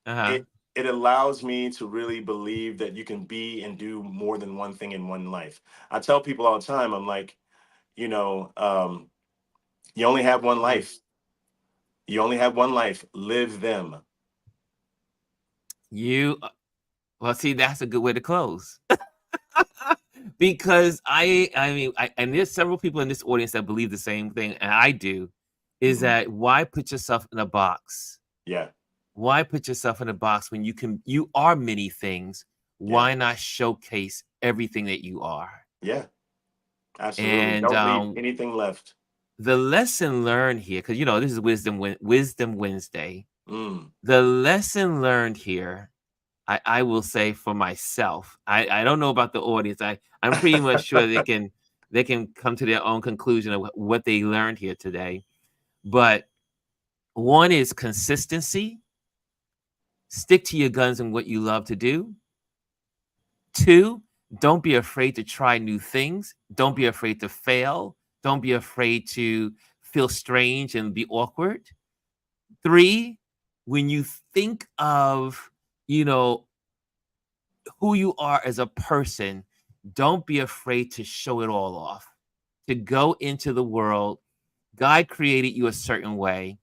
Uh-huh. it allows me to really believe that you can be and do more than one thing in one life. I tell people all the time, I'm like, you know, you only have one life. You only have one life. Live them. Well, see, that's a good way to close. Because I mean, and there's several people in this audience that believe the same thing, and I do, is Mhm. that why put yourself in a box? Yeah. Why put yourself in a box when you are many things? Yeah. Why not showcase everything that you are? Yeah. Absolutely. And Don't leave anything left. the lesson learned here, because this is Wisdom Wednesday. Mm. The lesson learned here, I will say for myself, I don't know about the audience. I'm pretty much sure they can come to their own conclusion of what they learned here today. But one is consistency. Stick to your guns and what you love to do. 2, don't be afraid to try new things. Don't be afraid to fail. Don't be afraid to feel strange and be awkward. 3, when you think of, who you are as a person, don't be afraid to show it all off, to go into the world. God created you a certain way.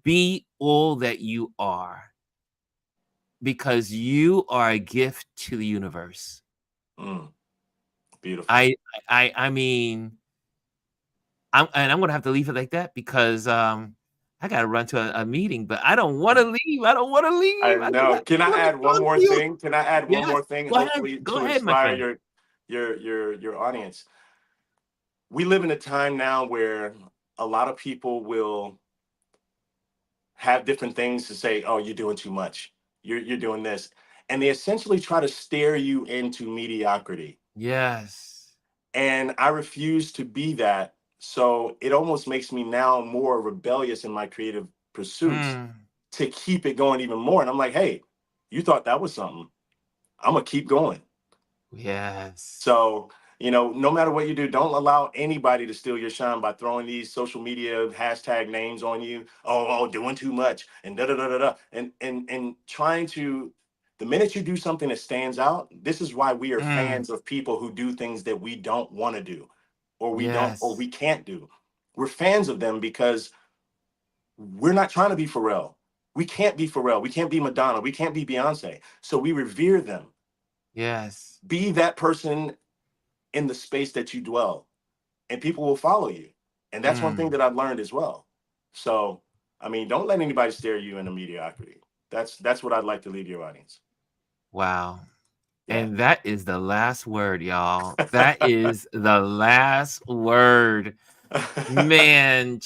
Be all that you are because you are a gift to the universe. Mm. Beautiful. I mean, I'm going to have to leave it like that because I got to run to a meeting, but I don't want to leave. I don't want to leave. I know. Can I add one more thing? Can I add one Yes. more thing? Go ahead. Hopefully Go to ahead, my inspire friend. your audience. We live in a time now where a lot of people will have different things to say. Oh, you're doing too much. You're doing this, and they essentially try to stare you into mediocrity. Yes. And I refuse to be that. So it almost makes me now more rebellious in my creative pursuits to keep it going even more. And I'm like, hey, you thought that was something. I'm going to keep going. Yes. So, no matter what you do, don't allow anybody to steal your shine by throwing these social media hashtag names on you. Oh, doing too much and da da da da da. And trying to, the minute you do something that stands out, this is why we are fans of people who do things that we don't want to do or we Yes. can't do. We're fans of them because we're not trying to be Pharrell. We can't be Pharrell. We can't be Madonna. We can't be Beyonce. So we revere them. Yes. Be that person in the space that you dwell, and people will follow you. And that's one thing that I've learned as well. So, I mean, don't let anybody stare you into mediocrity. That's what I'd like to leave your audience. Wow. Yeah. And that is the last word, y'all. That is the last word. Man,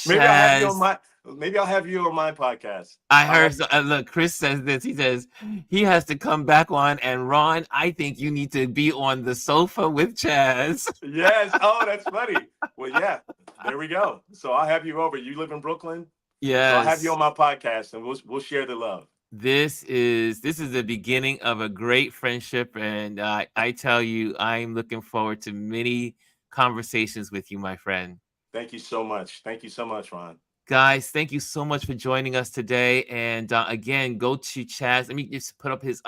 Maybe I'll have you on Chaz. my podcast. I heard, look, Chris says this. He says he has to come back on. And Ron, I think you need to be on the sofa with Chaz. Yes. Oh, that's funny. Well, yeah, there we go. So I'll have you over. You live in Brooklyn? Yes. So I'll have you on my podcast, and we'll share the love. This is the beginning of a great friendship. And I tell you, I'm looking forward to many conversations with you, my friend. Thank you so much. Thank you so much, Ron. Guys, thank you so much for joining us today. And again, go to Chaz. Let me just put up his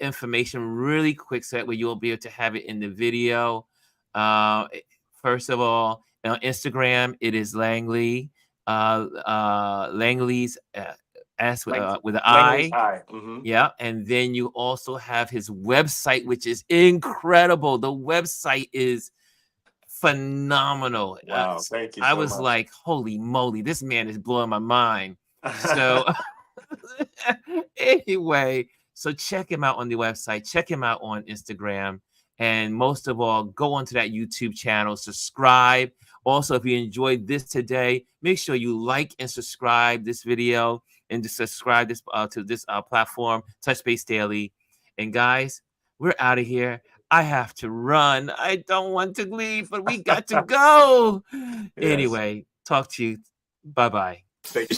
information really quick so that way you'll be able to have it in the video. First of all, on Instagram, it is Langley. Langley's S with an I. Mm-hmm. Yeah, and then you also have his website, which is incredible. The website is phenomenal. Wow, thank you. I so was much. like, holy moly, this man is blowing my mind. So anyway, so check him out on the website, check him out on Instagram, and most of all, go onto that YouTube channel, subscribe. Also, if you enjoyed this today, make sure you like and subscribe this video and to subscribe this to this platform, Touch Base Daily. And guys, we're out of here. I have to run. I don't want to leave, but we got to go. Yes. Anyway, talk to you. Bye-bye. Thank you.